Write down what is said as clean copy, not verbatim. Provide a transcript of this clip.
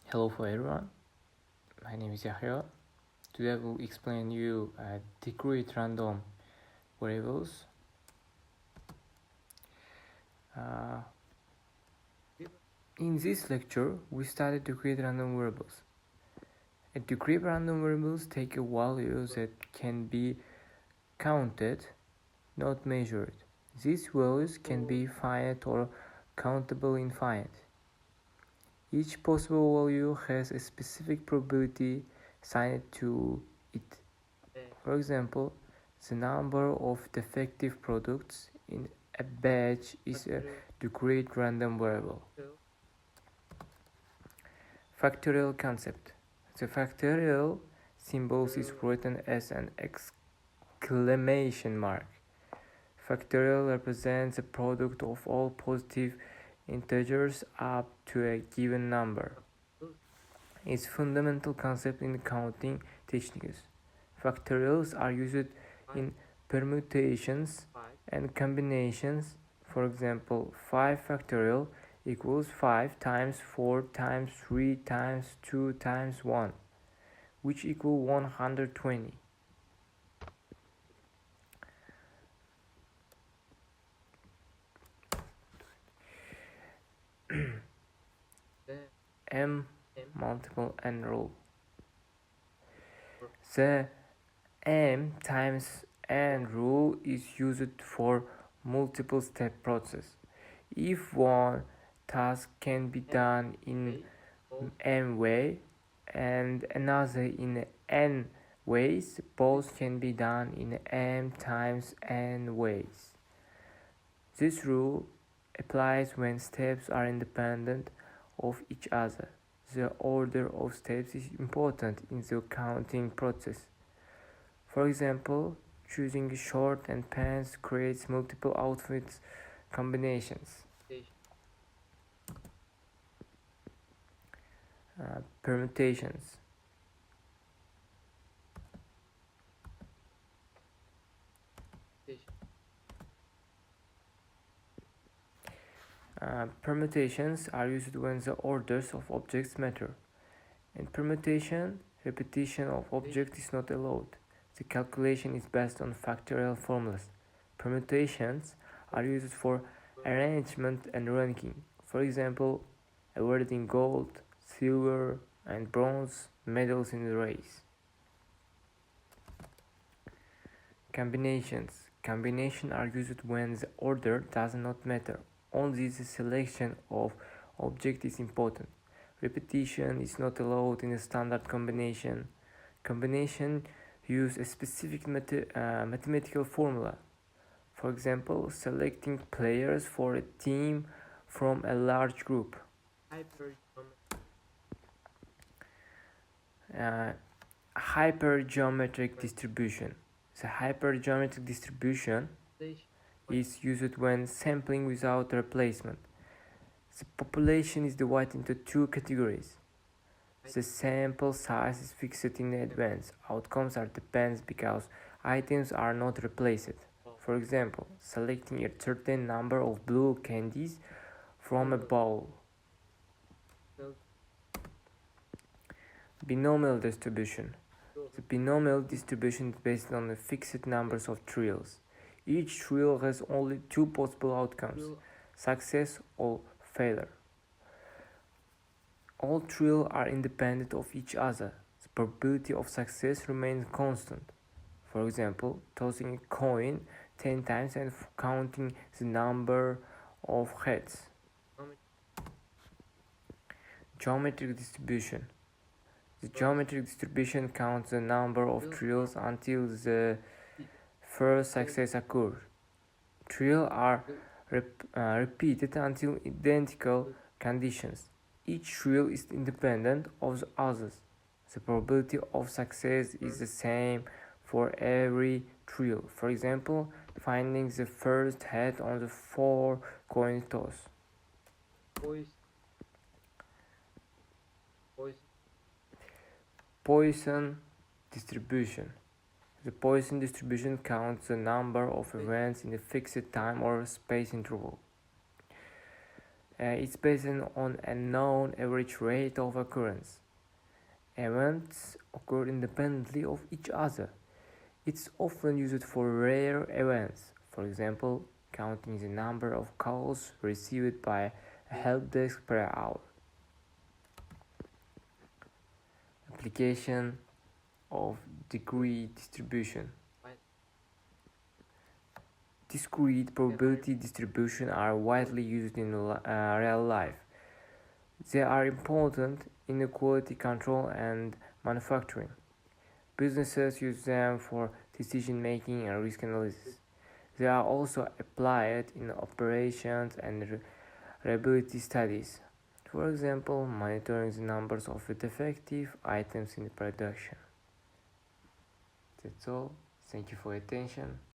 Hello for everyone, my name is Yahya. Today I will explain you Discrete random variables. Uh, in this lecture, we studied to create random variables. To create random variables take a value that can be counted, not measured. These values can be finite or countable infinite. Each possible value has a specific probability assigned to it. For example, the number of defective products in a batch is a Discrete random variable. Factorial concept. The factorial symbol is written as an exclamation mark. Factorial represents the product of all positive integers up to a given number. It's a fundamental concept in counting techniques. Factorials are used in permutations and combinations. For example, 5 factorial equals 5 times 4 times 3 times 2 times 1, which equal 120. M multiple n rule. The M times n rule is used for multiple step process. If one task can be done in m way and another in n ways, both can be done in m times n ways. This rule applies when steps are independent of each other. The order of steps is important in the counting process. For example, choosing short and pants creates multiple outfit combinations. Permutations. Permutations are used when the orders of objects matter. In permutation, repetition of objects is not allowed. The calculation is based on factorial formulas. Permutations are used for arrangement and ranking. For example, awarding gold, silver, and bronze medals in the race. Combinations. Combinations are used when the order does not matter. Only the selection of object is important. Repetition is not allowed in a standard combination. Combination use a specific mathematical formula. For example, selecting players for a team from a large group. Hypergeometric distribution. The hypergeometric distribution is used when sampling without replacement. The population is divided into two categories. The sample size is fixed in advance. Outcomes are dependent because items are not replaced. For example, selecting a certain number of blue candies from a bowl. Binomial distribution. The binomial distribution is based on the fixed numbers of trials. Each trial has only two possible outcomes, success or failure. All trials are independent of each other. The probability of success remains constant. For example, tossing a coin 10 times and counting the number of heads. Geometric distribution. The geometric distribution counts the number of trials until the first success occurs. Trials are repeated until identical conditions. Each trial is independent of the others. The probability of success is the same for every trial. For example, finding the first head on the 4 coin toss. Poisson distribution. The Poisson distribution counts the number of events in a fixed time or space interval. It's based on a known average rate of occurrence. Events occur independently of each other. It's often used for rare events, for example, counting the number of calls received by a help desk per hour. Application of degree distribution. Discrete probability distribution are widely used in real life. They are important in quality control and manufacturing. Businesses use them for decision making and risk analysis. They are also applied in operations and reliability studies. For example, monitoring the numbers of defective items in production. That's all. Thank you for your attention.